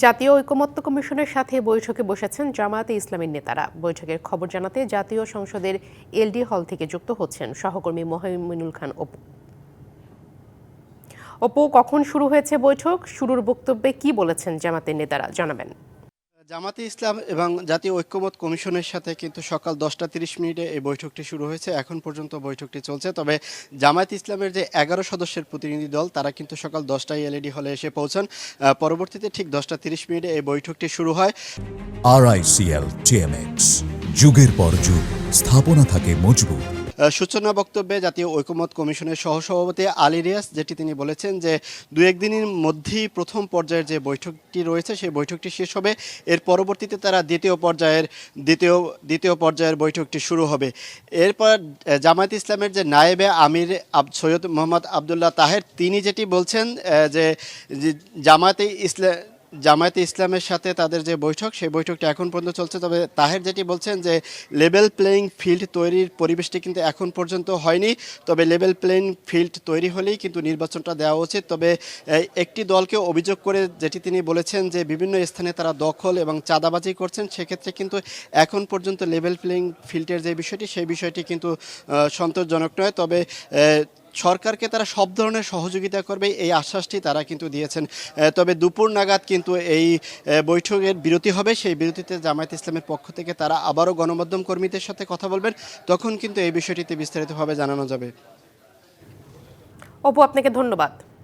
জাতীয় ঐকমত্য কমিশনের সাথে বৈঠকে বসেছেন জামায়াতে ইসলামীর নেতারা। বৈঠকের খবর জানাতে জাতীয় সংসদের এলডি হল থেকে যুক্ত হচ্ছেন সহকর্মী মোহাইমিনুল খান অপু। অপু, কখন শুরু হয়েছে বৈঠক? শুরুর বক্তব্যে কি বলেছেন জামায়াতের নেতারা, জানাবেন। জামাতে ইসলাম এবং জাতীয় ঐক্যমত্য কমিশনের সাথে কিন্তু সকাল 10টা 30 মিনিটে এই বৈঠকটি শুরু হয়েছে। এখন পর্যন্ত বৈঠকটি চলছে। তবে জামায়াত ইসলামের যে 11 সদস্যের প্রতিনিধি দল তারা কিন্তু সকাল 10টায় এলইডি হলে এসে পৌঁছান। পরবর্তীতে ঠিক 10টা 30 মিনিটে এই বৈঠকটি শুরু হয়। RICL TMX, যুগের পর যুগ স্থাপনা থাকে মজবুত। সূচনা বক্তব্যে জাতীয় ঐকমত্য কমিশনের সহসভাপতি আলী রিয়াজ যেটি তিনি বলেছেন যে 2-1 দিনের মধ্যেই প্রথম পর্যায়ের যে বৈঠকটি রয়েছে সেই বৈঠকটি শেষ হবে। এর পরবর্তীতে তারা দ্বিতীয় পর্যায়ের বৈঠকটি শুরু হবে। এরপর জামায়াত ইসলামের যে নায়েবে আমির সৈয়দ মোহাম্মদ আবদুল্লাহ তাহের তিনি যেটি বলছেন যে জামায়াতে ইসলামের সাথে তাদের যে বৈঠক সেই বৈঠকটি এখন পর্যন্ত চলছে। তবে তাহের যেটি বলছেন যে লেভেল প্লেয়িং ফিল্ড তৈরির পরিবেশটি কিন্তু এখন পর্যন্ত হয়নি। তবে লেভেল প্লেয়িং ফিল্ড তৈরি হলেই কিন্তু নির্বাচনটা দেওয়া উচিত। তবে একটি দলকে অভিযোগ করে যেটি তিনি বলেছেন যে বিভিন্ন স্থানে তারা দখল এবং চাঁদাবাজি করছেন, সেক্ষেত্রে কিন্তু এখন পর্যন্ত লেভেল প্লেয়িং ফিল্ডের যে বিষয়টি সেই বিষয়টি কিন্তু সন্তোষজনক নয়। তবে সরকারকে তারা সব ধরনের সহযোগিতা করবে এই আশ্বাসটি তারা কিন্তু দিয়েছেন। তবে দুপুর নাগাদ কিন্তু এই বৈঠকের বিরতি হবে। সেই বিরতিতে জামায়াত ইসলামের পক্ষ থেকে তারা আবারও গণমাধ্যম কর্মীদের সাথে কথা বলবেন। তখন কিন্তু এই বিষয়টিতে বিস্তারিতভাবে জানানো যাবে। অপু, আপনাকে ধন্যবাদ।